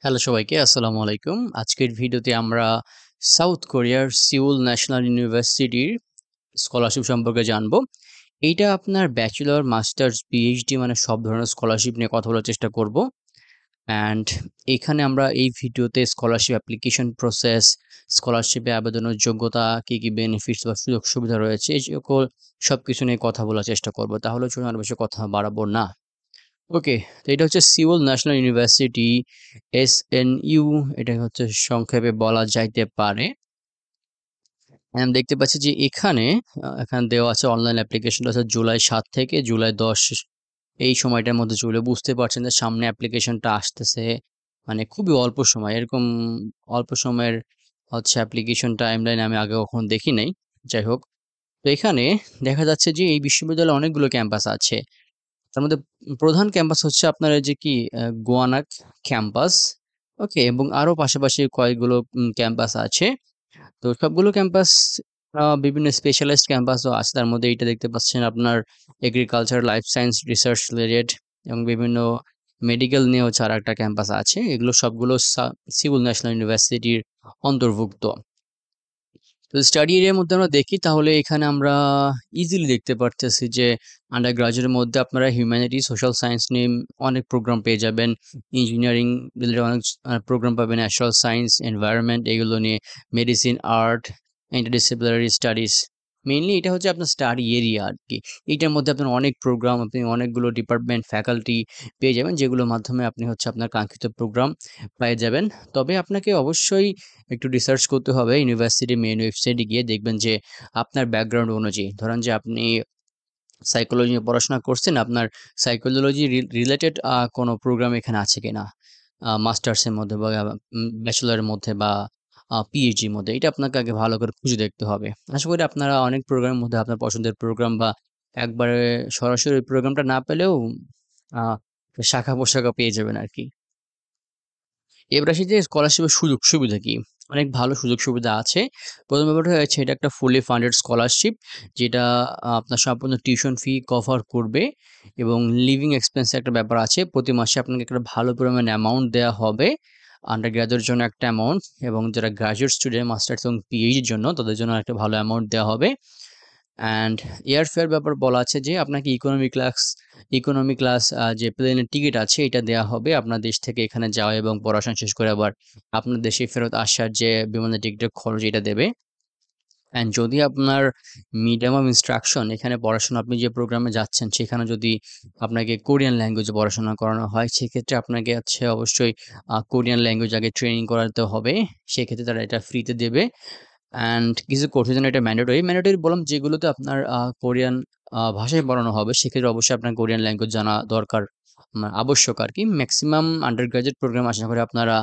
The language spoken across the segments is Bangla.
হ্যালো সবাইকে, আসসালামু আলাইকুম। আজকের ভিডিওতে আমরা সাউথ কোরিয়ার সিউল ন্যাশনাল ইউনিভার্সিটির স্কলারশিপ সম্পর্কে জানবো। এইটা আপনার ব্যাচেলর, মাস্টার্স, পিএইচডি মানে সব ধরনের স্কলারশিপ নিয়ে কথা বলার চেষ্টা করব। অ্যান্ড এখানে আমরা এই ভিডিওতে স্কলারশিপ অ্যাপ্লিকেশন প্রসেস, স্কলারশিপে আবেদনের যোগ্যতা, কী, কী বেনিফিটস বা সুযোগ সুবিধা রয়েছে, এই সকল সবকিছু নিয়ে কথা বলার চেষ্টা করব। তাহলে চলুন আর বেশি কথা বাড়াবো না। ওকে, তো এটা হচ্ছে সিউল ন্যাশনাল ইউনিভার্সিটি, এসএনইউ, এটা হচ্ছে সংক্ষেপে বলা যাইতে পারে। আমি দেখতে পাচ্ছি যে এখানে দেওয়া আছে অনলাইন অ্যাপ্লিকেশনটা আছে জুলাই ৭ থেকে জুলাই ১০ এই সময়টার মধ্যে চলে। বুঝতে পারছেন যে সামনে অ্যাপ্লিকেশনটা আসতেছে, মানে খুবই অল্প সময়। এরকম অল্প সময়ের হচ্ছে অ্যাপ্লিকেশন টাইমলাইন আমি আগে কখনো দেখি নাই। যাই হোক, তো এখানে দেখা যাচ্ছে যে এই বিশ্ববিদ্যালয়ে অনেকগুলো ক্যাম্পাস আছে। তার মধ্যে প্রধান ক্যাম্পাস হচ্ছে আপনার এই যে কি গোয়ানাক ক্যাম্পাস। ওকে, এবং আরো পাশাপাশি কয়েকগুলো ক্যাম্পাস আছে। তো সবগুলো ক্যাম্পাস বিভিন্ন স্পেশালাইজড ক্যাম্পাসও আছে। তার মধ্যে এইটা দেখতে পাচ্ছেন আপনার agriculture, life science, research related এবং বিভিন্ন মেডিকেল নিয়েও আরেকটা ক্যাম্পাস আছে। এগুলো সবগুলো সিউল ন্যাশনাল ইউনিভার্সিটির অন্তর্ভুক্ত। তো স্টাডি এরিয়ার মধ্যে আমরা দেখি তাহলে এখানে আমরা ইজিলি দেখতে পারতেছি যে আন্ডার গ্রাজুয়েটের মধ্যে আপনারা হিউম্যানিটি, সোশ্যাল সায়েন্স নিয়ে অনেক প্রোগ্রাম পেয়ে যাবেন। ইঞ্জিনিয়ারিং রিলেটেড অনেক প্রোগ্রাম পাবেন, ন্যাচারাল সায়েন্স, এনভায়রনমেন্ট এগুলো নিয়ে, medicine, art, interdisciplinary studies. Mainly এটা হচ্ছে আপনার স্টাডি এরিয়া আর কি। এইটার মধ্যে আপনার অনেক প্রোগ্রাম, আপনি অনেকগুলো ডিপার্টমেন্ট, ফ্যাকাল্টি পেয়ে যাবেন, যেগুলোর মাধ্যমে আপনি হচ্ছে আপনার কাঙ্ক্ষিত প্রোগ্রাম পেয়ে যাবেন। তবে আপনাকে অবশ্যই একটু রিসার্চ করতে হবে। ইউনিভার্সিটির মেইন ওয়েবসাইটে গিয়ে দেখবেন যে আপনার ব্যাকগ্রাউন্ড অনুযায়ী, ধরেন যে আপনি সাইকোলজি নিয়ে পড়াশোনা করছেন, আপনার সাইকোলজি রিলেটেড কোনো প্রোগ্রাম এখানে আছে কিনা মাস্টার্সের মধ্যে বা ব্যাচেলরের মধ্যে বা পিএইচডির মধ্যে, এটা আপনাকে আগে ভালো করে খুঁজে দেখতে হবে। আশা করি আপনারা অনেক প্রোগ্রামের মধ্যে আপনার পছন্দের প্রোগ্রাম বা একবারে সরাসরি ওই প্রোগ্রামটা না পেলেও আহ, শাখা পোশাখা পেয়ে যাবেন আর কি। এবার আসি যে স্কলারশিপের সুযোগ সুবিধা কি? অনেক ভালো সুযোগ সুবিধা আছে। ১ম ব্যাপারটা হচ্ছে এটা একটা ফুলি ফান্ডেড স্কলারশিপ, যেটা আপনার সম্পূর্ণ টিউশন ফি কভার করবে এবং লিভিং এক্সপেন্স এর একটা ব্যাপার আছে। প্রতি মাসে আপনাকে একটা ভালো পরিমাণ অ্যামাউন্ট দেয়া হবে। আন্ডার গ্র্যাজুয়েটের জন্য একটা অ্যামাউন্ট এবং যারা গ্র্যাজুয়েট স্টুডেন্ট, মাস্টার্স এবং পিএইচডির জন্য তাদের জন্য একটা ভালো অ্যামাউন্ট দেয়া হবে। অ্যান্ড এয়ার ফেয়ার ব্যাপার বলা আছে যে আপনাকে ইকোনমি ক্লাস যে প্লেনের টিকিট আছে এটা দেওয়া হবে আপনার দেশ থেকে এখানে যাওয়া এবং পড়াশোনা শেষ করে আবার আপনার দেশে ফেরত আসার যে বিমানের টিকিটের খরচ এটা দেবে। অ্যান্ড যদি আপনার মিডিয়াম অফ ইনস্ট্রাকশন, এখানে পড়াশোনা আপনি যে প্রোগ্রামে যাচ্ছেন সেখানে যদি আপনাকে কোরিয়ান ল্যাঙ্গুয়েজে পড়াশোনা করানো হয়, সেক্ষেত্রে আপনাকে হচ্ছে অবশ্যই কোরিয়ান ল্যাঙ্গুয়েজ আগে ট্রেনিং করাতে হবে। সেক্ষেত্রে তারা এটা ফ্রিতে দেবে। অ্যান্ড কিছু কোর্সের জন্য এটা ম্যান্ডেটরি বললাম, যেগুলোতে আপনার কোরিয়ান ভাষায় পড়ানো হবে সেক্ষেত্রে অবশ্যই আপনার কোরিয়ান ল্যাঙ্গুয়েজ জানা দরকার, আবশ্যক আর কি। ম্যাক্সিমাম আন্ডার গ্রাজুয়েট প্রোগ্রাম আশা করি আপনারা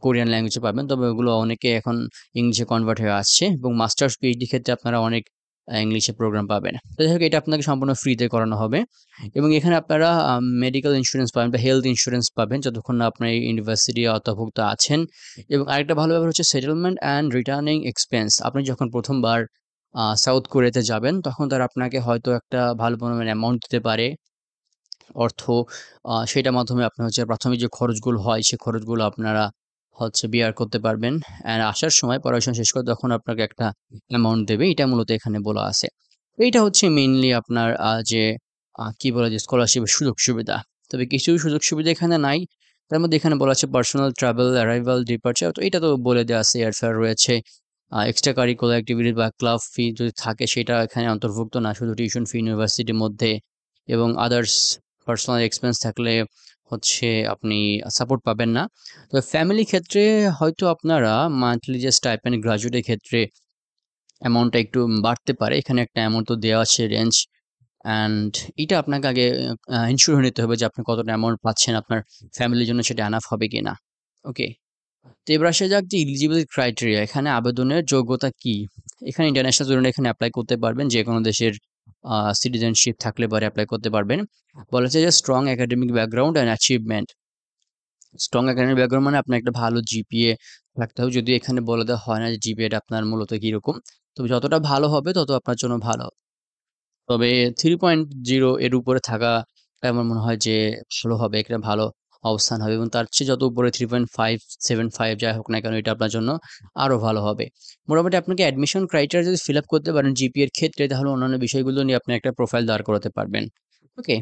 কোরিয়ান ল্যাঙ্গুয়েজে পাবেন, তবে ওগুলো অনেকে এখন ইংলিশে কনভার্ট হয়ে আসছে এবং মাস্টার্স পিএইচডি ক্ষেত্রে আপনারা অনেক ইংলিশে প্রোগ্রাম পাবেন। তো যাই হোক, এটা আপনাকে সম্পূর্ণ ফ্রিতে করানো হবে এবং এখানে আপনারা মেডিকেল ইন্স্যুরেন্স পাবেন বা হেলথ ইন্স্যুরেন্স পাবেন যতক্ষণ না আপনার ইউনিভার্সিটি অন্তর্ভুক্ত আছেন। এবং আরেকটা ভালো ব্যাপার হচ্ছে সেটেলমেন্ট অ্যান্ড রিটার্নিং এক্সপেন্স। আপনি যখন প্রথমবার সাউথ কোরিয়াতে যাবেন তখন তারা আপনাকে হয়তো একটা ভালো পরিমাণ অ্যামাউন্ট দিতে পারে অর্থ। সেটার মাধ্যমে আপনার হচ্ছে প্রাথমিক যে খরচগুলো হয় সে খরচগুলো আপনারা হচ্ছে বিয়ার করতে পারবেন। অ্যান্ড আসার সময় পড়াশোনা শেষ করে তখন আপনাকে একটা অ্যামাউন্ট দেবে। এটা মূলত এখানে বলা আছে। এইটা হচ্ছে মেইনলি আপনার যে কি বলে যে স্কলারশিপের সুযোগ সুবিধা। তবে কিছু সুযোগ সুবিধা এখানে নাই। তার মধ্যে এখানে বলা আছে পার্সোনাল ট্রাভেল, অ্যারাইভাল, ডিপার্চার। তো এটা তো বলে দেওয়া আছে। এয়ারফেয়ার রয়েছে, এক্সট্রা কারিকুলার অ্যাক্টিভিটি বা ক্লাব ফি যদি থাকে সেটা এখানে অন্তর্ভুক্ত না, শুধু টিউশন ফি ইউনিভার্সিটির মধ্যে এবং আদার্স পার্সোনাল এক্সপেন্স থাকলে হচ্ছে আপনি সাপোর্ট পাবেন না। তো ফ্যামিলি ক্ষেত্রে হয়তো আপনারা মান্থলি যে স্টাইপেন্ড গ্রাজুয়েটের ক্ষেত্রে অ্যামাউন্টটা একটু বাড়তে পারে। এখানে একটা অ্যামাউন্ট তো দেওয়া আছে রেঞ্জ। অ্যান্ড এটা আপনাকে আগে ইনশিওর হয়ে নিতে হবে যে আপনি কতটা অ্যামাউন্ট পাচ্ছেন, আপনার ফ্যামিলির জন্য সেটা এনাফ হবে কিনা। ওকে, তো এবার আসা যাক যে এলিজিবিলিটি ক্রাইটেরিয়া, এখানে আবেদনের যোগ্যতা কি? এখানে ইন্টারন্যাশনাল স্টুডেন্ট এখানে অ্যাপ্লাই করতে পারবেন, যে কোনো দেশের সিটিজেনশিপ থাকলে পরে অ্যাপ্লাই করতে পারবেন। বলা হচ্ছে যে strong academic background and achievement. Strong academic background মানে আপনার একটা ভালো জিপিএ থাকতে হবে, যদিও এখানে বলে দেওয়া হয় না যে জিপিএটা আপনার মূলত কিরকম। তবে যতটা ভালো হবে তত আপনার জন্য ভালো। তবে 3.0 এর উপরে থাকা আমার মনে হয় যে ভালো হবে, একটা ভালো অবস্থান হবে এবং তার চেয়ে যত উপরে 3.575 যাই হোক না কেন এটা আপনার জন্য আরও ভালো হবে। মোটামুটি আপনাকে অ্যাডমিশন ক্রাইটেরিয়া যদি ফিল আপ করতে পারেন জিপিএর ক্ষেত্রে তাহলে অন্যান্য বিষয়গুলো নিয়ে আপনি একটা প্রোফাইল দাঁড় করাতে পারবেন। ওকে,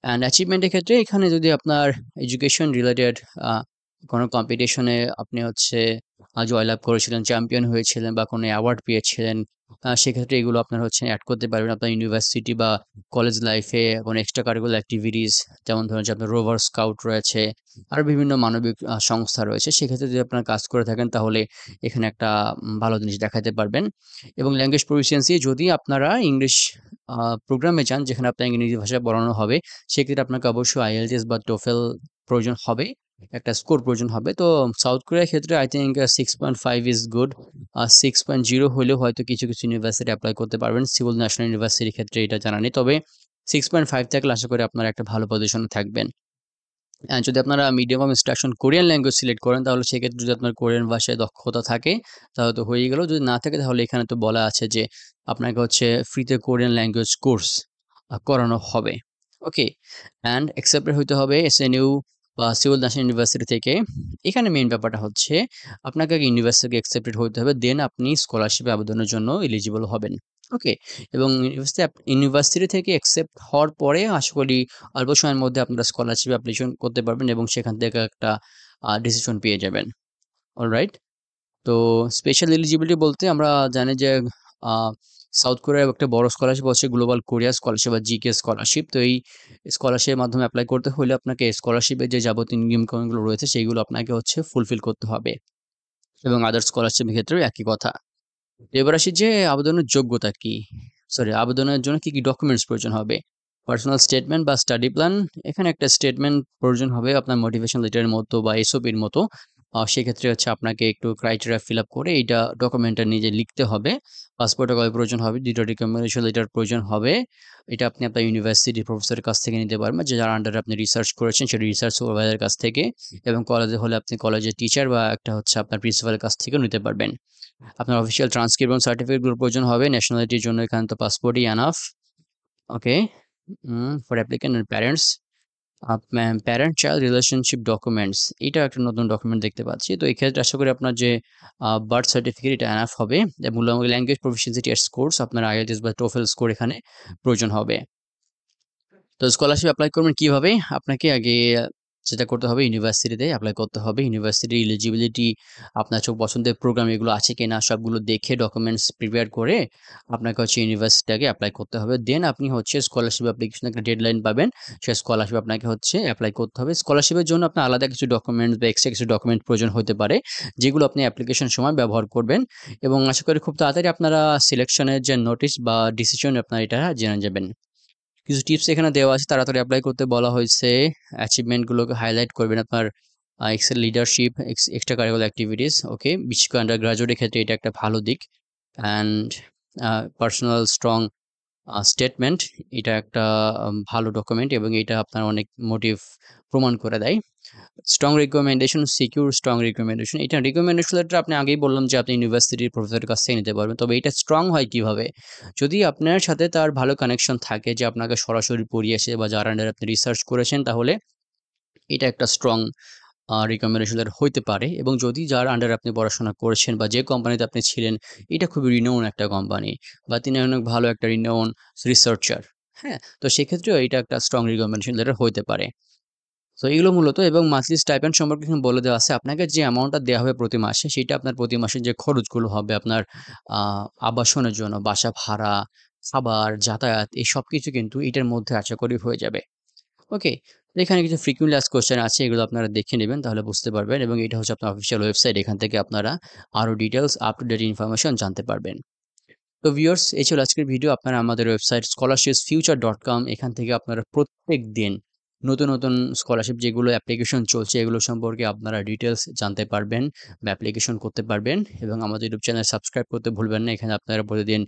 অ্যান্ড অ্যাচিভমেন্টের ক্ষেত্রে এখানে যদি আপনার এডুকেশন রিলেটেড কোনো কম্পিটিশনে আপনি হচ্ছে জয়লাভ করেছিলেন, চ্যাম্পিয়ন হয়েছিলেন বা কোনো অ্যাওয়ার্ড পেয়েছিলেন, সেক্ষেত্রে এগুলো আপনার হচ্ছে অ্যাড করতে পারবেন আপনার ইউনিভার্সিটি বা কলেজ লাইফে কোনো এক্সট্রা কারিকুলার অ্যাক্টিভিটিস, যেমন ধরুন যে আপনার রোভার স্কাউট রয়েছে, আর বিভিন্ন মানবিক সংস্থা রয়েছে। সেক্ষেত্রে যদি আপনার কাজ করে থাকেন তাহলে এখানে একটা ভালো জিনিস দেখাতে পারবেন। এবং ল্যাঙ্গুয়েজ প্রফিসিয়েন্সি, যদি আপনারা ইংলিশ প্রোগ্রামে যান যেখানে আপনার ইংরেজি ভাষায় পড়ানো হবে, সেক্ষেত্রে আপনাকে অবশ্যই আইএলটিএস বা টোফেল প্রয়োজন হবে, একটা স্কোর প্রয়োজন হবে। তো সাউথ কোরিয়ার ক্ষেত্রে আই থিঙ্ক 6.5 ইজ গুড। 6.0 হলেও হয়তো কিছু কিছু ইউনিভার্সিটি অ্যাপ্লাই করতে পারবেন। সিউল ন্যাশনাল ইউনিভার্সিটির ক্ষেত্রে এটা জানা নেই, তবে 6.5 থাকলে আশা করি আপনারা একটা ভালো পজিশনে থাকবেন। যদি আপনারা medium of instruction Korean language select করেন তাহলে সেক্ষেত্রে যদি আপনার কোরিয়ান ভাষায় দক্ষতা থাকে তাহলে তো হয়েই গেল। যদি না থাকে তাহলে এখানে তো বলা আছে যে আপনাকে হচ্ছে ফ্রিতে কোরিয়ান ল্যাঙ্গুয়েজ কোর্স করানো হবে। ওকে, অ্যান্ড অ্যাকসেপ্টেড হইতে হবে এসএনইউ বা সিউল ন্যাশনাল ইউনিভার্সিটি থেকে। এখানে মেইন ব্যাপারটা হচ্ছে আপনাকে আগে ইউনিভার্সিটি অ্যাকসেপ্টেড হইতে হবে, দেন আপনি স্কলারশিপে আবেদনের জন্য এলিজিবল হবেন। ওকে, এবং ইউনিভার্সিটি থেকে অ্যাকসেপ্ট হওয়ার পরে আশা করি অল্প সময়ের মধ্যে আপনারা স্কলারশিপ অ্যাপ্লিকেশন করতে পারবেন এবং সেখান থেকে একটা ডিসিশন পেয়ে যাবেন। অলরাইট, তো স্পেশাল এলিজিবিলিটি বলতে আমরা জানি যে সাউথ কোরিয়ার একটা বড় স্কলারশিপ হচ্ছে গ্লোবাল কোরিয়া স্কলারশিপ বা জিকে স্কলারশিপ। তো এই স্কলারশিপের মাধ্যমে অ্যাপ্লাই করতে হলে আপনাকে স্কলারশিপের যে যাবতীয় নিয়মকানুনগুলো রয়েছে সেইগুলো আপনাকে হচ্ছে ফুলফিল করতে হবে, এবং আদার স্কলারশিপের ক্ষেত্রেও একই কথা। এবার আসি যে আবেদনের যোগ্যতা কি, সরি আবেদনের জন্য কি কি ডকুমেন্টস প্রয়োজন হবে। পার্সোনাল স্টেটমেন্ট বা স্টাডি প্ল্যান, এখানে একটা স্টেটমেন্ট প্রয়োজন হবে আপনার মোটিভেশন লেটারের মতো বা এসওপির মতো। সেক্ষেত্রে হচ্ছে আপনাকে একটু ক্রাইটেরিয়া ফিল আপ করে এইটা ডকুমেন্টটা নিজে লিখতে হবে। পাসপোর্টের কপি প্রয়োজন হবে, 2টা রিকমেন্ডেশন লেটার প্রয়োজন হবে। এটা আপনি আপনার ইউনিভার্সিটি প্রফেসরের কাছ থেকে নিতে পারবেন, যে যার আন্ডারে আপনি রিসার্চ করেছেন সেই রিসার্চ সুপারভাইজারের কাছ থেকে, এবং কলেজে হলে আপনি কলেজের টিচার বা একটা হচ্ছে আপনার প্রিন্সিপালের কাছ থেকেও নিতে পারবেন। আপনার অফিসিয়াল ট্রান্সক্রিপ্ট এবং সার্টিফিকেটগুলো প্রয়োজন হবে। ন্যাশনালিটির জন্য এখানে তো পাসপোর্টই enough. Okay, for applicant and parents, parent child relationship documents, এটা একটা নতুন ডকুমেন্ট দেখতে পাচ্ছি। তো এই ক্ষেত্রে আশা করি আপনার যে বার্থ সার্টিফিকেট এটা এনাফ হবে, এবং ল্যাঙ্গুয়েজ প্রফিসিয়েন্সি টেস্ট কোর্স আপনার আইএলটিএস বা টোফেল স্কোর এখানে প্রয়োজন হবে। তো স্কলারশিপ অ্যাপ্লাই করবেন কিভাবে? আপনাকে আগে যেটা করতে হবে, ইউনিভার্সিটিতে অ্যাপ্লাই করতে হবে। ইউনিভার্সিটির এলিজিবিলিটি, আপনার পছন্দের প্রোগ্রাম এগুলো আছে কিনা সবগুলো দেখে ডকুমেন্টস প্রিপেয়ার করে আপনাকে হচ্ছে ইউনিভার্সিটিটাকে অ্যাপ্লাই করতে হবে। দেন আপনি হচ্ছে স্কলারশিপ অ্যাপ্লিকেশন একটা ডেডলাইন পাবেন। সেই স্কলারশিপ আপনাকে হচ্ছে অ্যাপ্লাই করতে হবে। স্কলারশিপের জন্য আপনার আলাদা কিছু ডকুমেন্টস বা এক্সট্রা কিছু ডকুমেন্ট প্রয়োজন হতে পারে, যেগুলো আপনি অ্যাপ্লিকেশন সময় ব্যবহার করবেন, এবং আশা করি খুব তাড়াতাড়ি আপনারা সিলেকশনের যে নোটিশ বা ডিসিশন আপনারা এটা জেনে যাবেন। কিছু টিপস এখানে দেওয়া আছে, তাড়াতাড়ি অ্যাপ্লাই করতে বলা হয়েছে। অ্যাচিভমেন্টগুলোকে হাইলাইট করবেন আপনার, excel leadership, extra curricular activities. Okay, বিশেষ করে আন্ডার গ্রাজুয়েটের ক্ষেত্রে এটা একটা ভালো দিক। অ্যান্ড পার্সোনাল স্ট্রং স্টেটমেন্ট, এটা একটা ভালো ডকুমেন্ট এবং এটা আপনার অনেক মোটিভ প্রমাণ করে দেয়। Strong recommendation, secure strong recommendation, এটা রিকমেন্ডেশন লেটার আপনি আগেই বললাম যে আপনি ইউনিভার্সিটির প্রফেসরের কাছ থেকে নিতে পারবেন, তবে এটা স্ট্রং হয় কিভাবে? যদি আপনার সাথে তার ভালো কানেকশন থাকে, যে আপনাকে সরাসরি পড়িয়েছে বা যার আন্ডারে আপনি রিসার্চ করেছেন, তাহলে এটা একটা স্ট্রং রিকমেন্ডেশন লেটার হইতে পারে। এবং যদি যার আন্ডারে আপনি পড়াশোনা করেছেন বা যে কোম্পানিতে আপনি ছিলেন এটা খুবই রিনাউন একটা কোম্পানি, বা তিনি অনেক ভালো একটা রিনাউন রিসার্চার, হ্যাঁ, তো সেক্ষেত্রেও এটা একটা স্ট্রং রিকমেন্ডেশন লেটার হইতে পারে। তো এগুলো মূলত, এবং মান্থলি স্টাইপেন্ড সম্পর্কে এখানে বলে দেওয়া আছে, আপনাকে যে অ্যামাউন্টটা দেওয়া হবে প্রতি মাসে সেটা আপনার প্রতি মাসে যে খরচগুলো হবে আপনার আবাসনের জন্য, বাসা ভাড়া, খাবার, যাতায়াত, এই সব কিছু কিন্তু এটার মধ্যে আশা করি হয়ে যাবে। ওকে, এখানে কিছু ফ্রিকুয়েন্টলি আস্কড কোয়েশ্চেন আছে, এগুলো আপনারা দেখে নেবেন তাহলে বুঝতে পারবেন, এবং এটা হচ্ছে আপনার অফিসিয়াল ওয়েবসাইট, এখান থেকে আপনারা আরও details up to date information জানতে পারবেন। তো ভিউয়ার্স, এই ছিল আজকের ভিডিও। আপনারা আমাদের ওয়েবসাইট scholarships.future.com, এখান থেকে আপনারা প্রত্যেক দিন নতুন নতুন স্কলারশিপ যেগুলো অ্যাপ্লিকেশন চলছে এগুলো সম্পর্কে আপনারা ডিটেলস জানতে পারবেন বা অ্যাপ্লিকেশন করতে পারবেন, এবং আমাদের ইউটিউব চ্যানেল সাবস্ক্রাইব করতে ভুলবেন না। এখানে আপনারা প্রতিদিন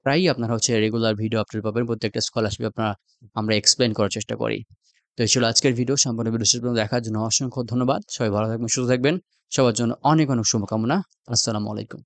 প্রায়ই আপনারা হচ্ছে রেগুলার ভিডিও আপলোড পাবেন, প্রত্যেকটা স্কলারশিপ আমরা এক্সপ্লেন করার চেষ্টা করি। তো এই ছিল আজকের ভিডিও। সম্পূর্ণ ভিডিও শেষ পর্যন্ত দেখার জন্য অসংখ্য ধন্যবাদ। সবাই ভালো থাকবেন, সুস্থ থাকবেন। সবার জন্য অনেক অনেক শুভকামনা। আসসালামু আলাইকুম।